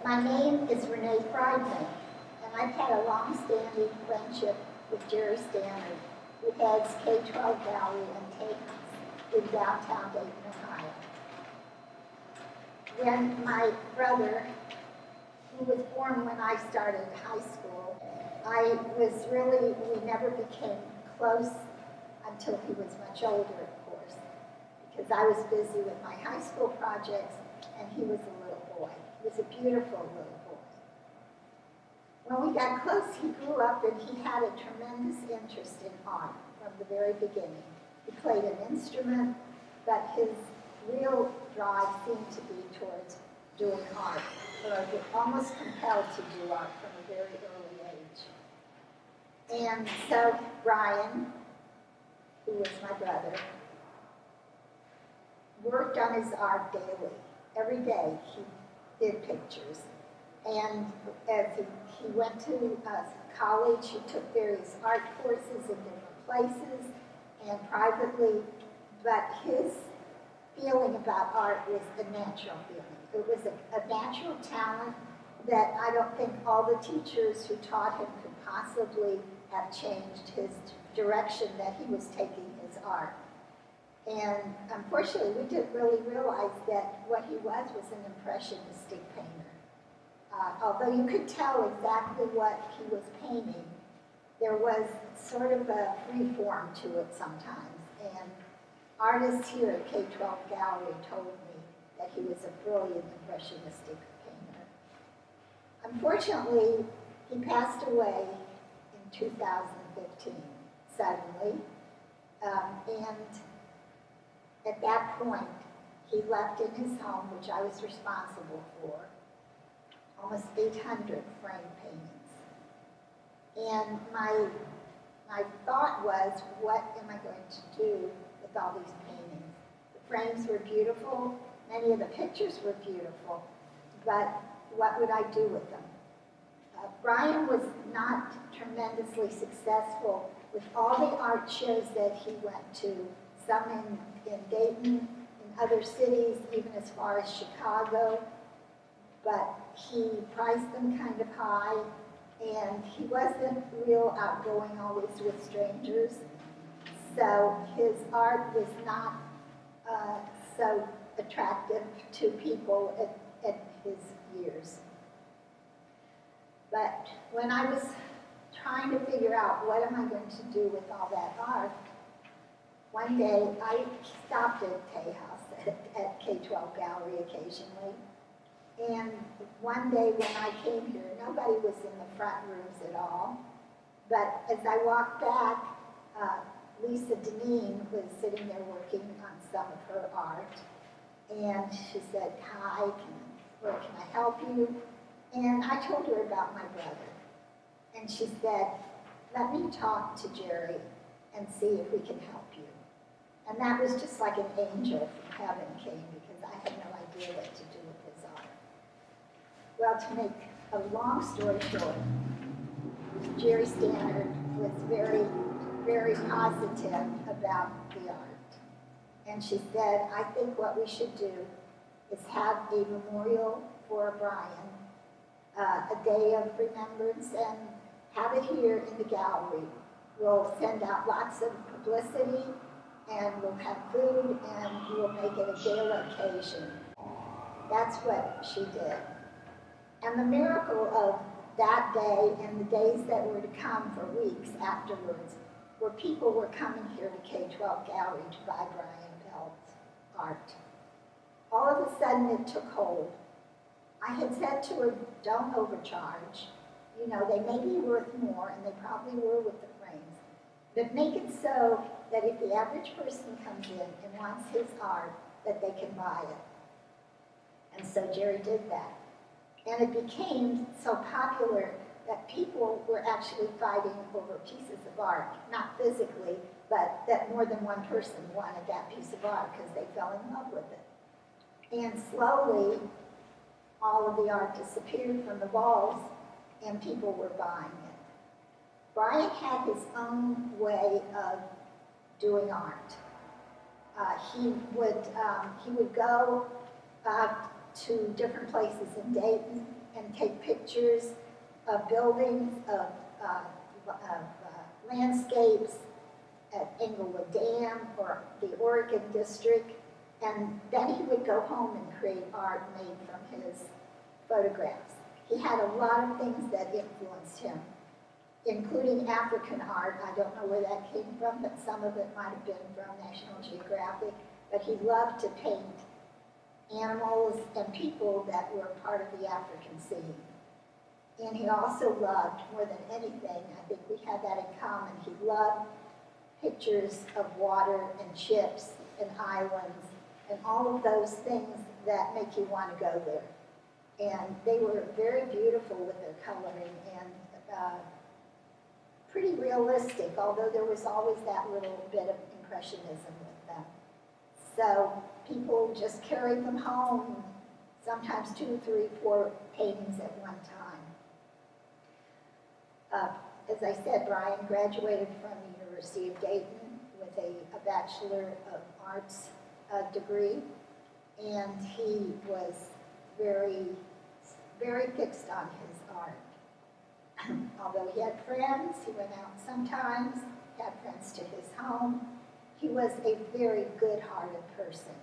My name is Renate Frydman, and I've had a long-standing friendship with Jerry Stannard, who heads K-12 Gallery and Takes in downtown Dayton, Ohio. When my brother, who was born when I started high school, we never became close until he was much older, of course, because I was busy with my high school projects and he was a little boy. He was a beautiful little boy. When we got close, he grew up and he had a tremendous interest in art from the very beginning. He played an instrument, but his real drive seemed to be towards doing art, or almost compelled to do art from a very early age. And so Brian, who was my brother, worked on his art daily. Every day he did pictures. And as he went to college, he took various art courses in different places and privately, but his feeling about art was a natural feeling. It was a natural talent that I don't think all the teachers who taught him could possibly have changed his direction that he was taking his art. And unfortunately, we didn't really realize that what he was an impressionistic painter. Although you could tell exactly what he was painting, there was sort of a free form to it sometimes. And artists here at K-12 Gallery told me that he was a brilliant impressionistic painter. Unfortunately, he passed away in 2015, suddenly. And at that point, he left in his home, which I was responsible for, almost 800 frame paintings. And my thought was, what am I going to do with all these paintings? The frames were beautiful, many of the pictures were beautiful, but what would I do with them? Brian was not tremendously successful with all the art shows that he went to, some in Dayton, in other cities, even as far as Chicago, but he priced them kind of high, and he wasn't real outgoing always with strangers, so his art was not so attractive to people at his years. But when I was trying to figure out what am I going to do with all that art, one day I stopped at K-House at K-12 Gallery occasionally. And one day when I came here, nobody was in the front rooms at all. But as I walked back, Lisa Deneen was sitting there working on some of her art. And she said, "Hi, can I help you?" And I told her about my brother. And she said, "Let me talk to Jerry and see if we can help you." And that was just like an angel from heaven came, because I had no idea what to do with his art. Well, to make a long story short, Jerry Stannard was very, very positive about the art. And she said, "I think what we should do is have a memorial for Brian, a day of remembrance, and have it here in the gallery. We'll send out lots of publicity, and we'll have food, and we'll make it a gala occasion." That's what she did. And the miracle of that day and the days that were to come for weeks afterwards were people were coming here to K-12 Gallery to buy Brian Appel's art. All of a sudden it took hold. I had said to her, "Don't overcharge. You know, they may be worth more," and they probably were with the frames. But make it so that if the average person comes in and wants his art, that they can buy it. And so Jerry did that. And it became so popular that people were actually fighting over pieces of art, not physically, but that more than one person wanted that piece of art because they fell in love with it. And slowly, all of the art disappeared from the walls, and people were buying it. Brian had his own way of doing art. He would go to different places in Dayton, and take pictures of buildings, of landscapes at Englewood Dam or the Oregon District, and then he would go home and create art made from his photographs. He had a lot of things that influenced him, including African art. I don't know where that came from, but some of it might have been from National Geographic. But he loved to paint animals and people that were part of the African scene. And he also loved, more than anything, I think we had that in common, he loved pictures of water and ships and islands and all of those things that make you want to go there. And they were very beautiful with their coloring and pretty realistic, although there was always that little bit of impressionism with them. So people just carried them home, sometimes 2, 3, 4 paintings at one time. As I said, Brian graduated from the University of Dayton with a Bachelor of Arts degree, and he was very, very fixed on his art. Although he had friends, he went out sometimes, had friends to his home. He was a very good-hearted person,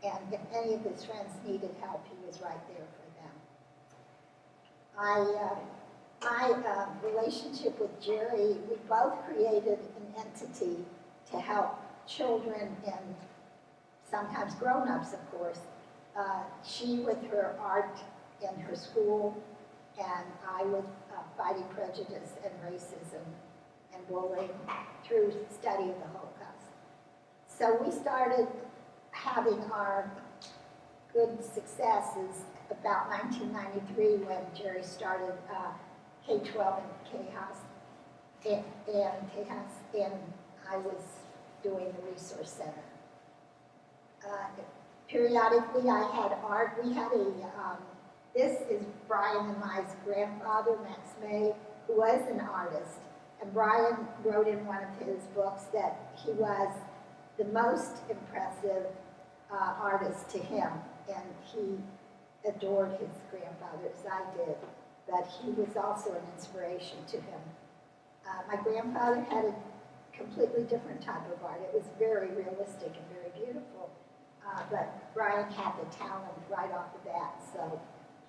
and if any of his friends needed help, he was right there for them. My relationship with Jerry, we both created an entity to help children and sometimes grown-ups, of course. She with her art in her school, and I with fighting prejudice and racism and bullying through study of the Holocaust. So we started having our good successes about 1993 when Jerry started K-12 in Tejas, and I was doing the Resource Center. Periodically, I had art. We had this is Brian and my grandfather, Max May, who was an artist. And Brian wrote in one of his books that he was the most impressive artist to him, and he adored his grandfather, as I did, but he was also an inspiration to him. My grandfather had a completely different type of art. It was very realistic and very beautiful, but Brian had the talent right off the bat, so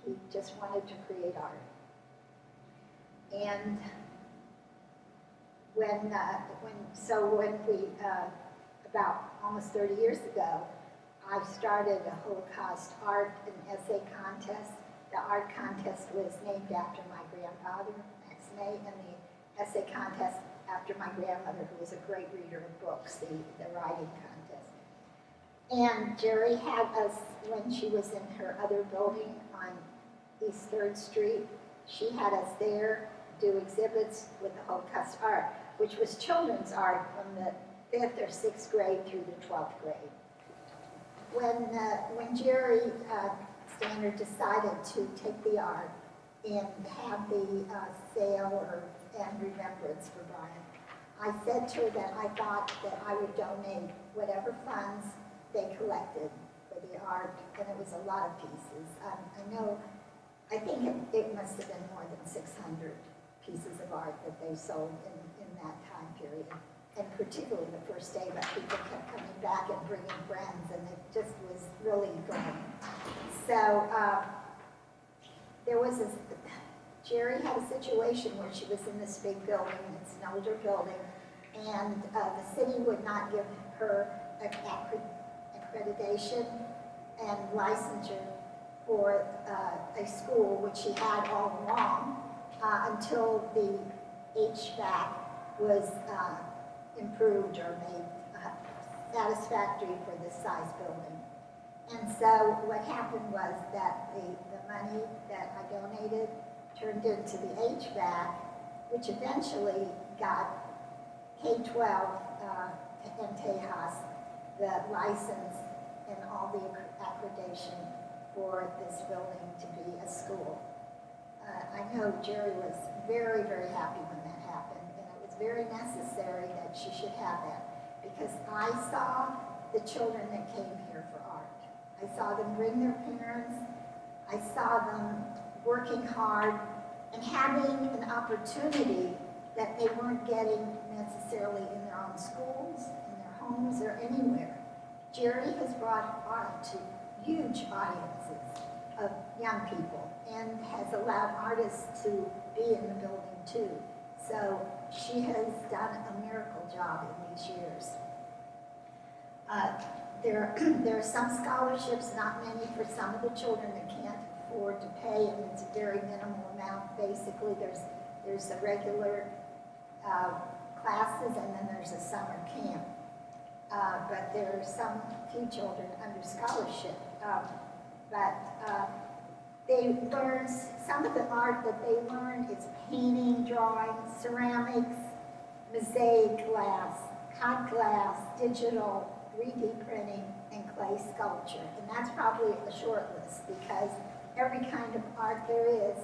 he just wanted to create art. And when we, about almost 30 years ago, I started a Holocaust art and essay contest. The art contest was named after my grandfather, Max May, and the essay contest after my grandmother, who was a great reader of books, the writing contest. And Jerry had us, when she was in her other building on East 3rd Street, she had us there do exhibits with the Holocaust art, which was children's art from the 5th or 6th grade through the 12th grade. When Jerry Standard decided to take the art and have the sale and remembrance for Brian, I said to her that I thought that I would donate whatever funds they collected for the art, and it was a lot of pieces. I think it must have been more than 600 pieces of art that they sold in that time period. And particularly the first day that people kept coming back and bringing friends, and it just was really going. So Jerry had a situation where she was in this big building, it's an older building, and the city would not give her accreditation and licensure for a school, which she had all along, until the HVAC was improved or made satisfactory for this size building. And so what happened was that the money that I donated turned into the HVAC, which eventually got K-12 in Tejas the license and all the accreditation for this building to be a school. I know Jerry was very, very happy when that happened, and it was very necessary that she should have that, because I saw the children that came here for art. I saw them bring their parents. I saw them working hard, and having an opportunity that they weren't getting necessarily in their own schools, in their homes, or anywhere. Jerry has brought art to huge audiences of young people and has allowed artists to be in the building too. So she has done a miracle job in these years. There are some scholarships, not many, for some of the children that can't afford to pay, and it's a very minimal amount. Basically, there's the regular classes, and then there's a summer camp. But there are some few children under scholarship. They learn, some of the art that they learn is painting, drawing, ceramics, mosaic glass, cut glass, digital, 3D printing, and clay sculpture. And that's probably a short list because every kind of art there is,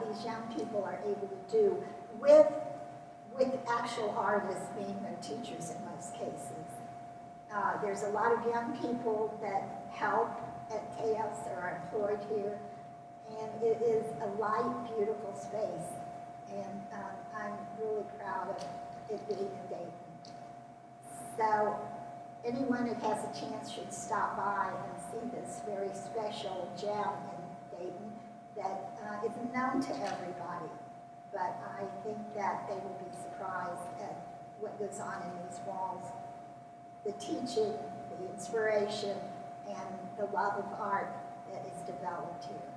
these young people are able to do with actual artists being their teachers in most cases. There's a lot of young people that help at Tejas or are employed here, and it is a light, beautiful space. And I'm really proud of it being in Dayton. So anyone that has a chance should stop by and see this very special gem in Dayton that isn't known to everybody. But I think that they will be surprised at what goes on in these walls. The teaching, the inspiration, and the love of art that is developed here.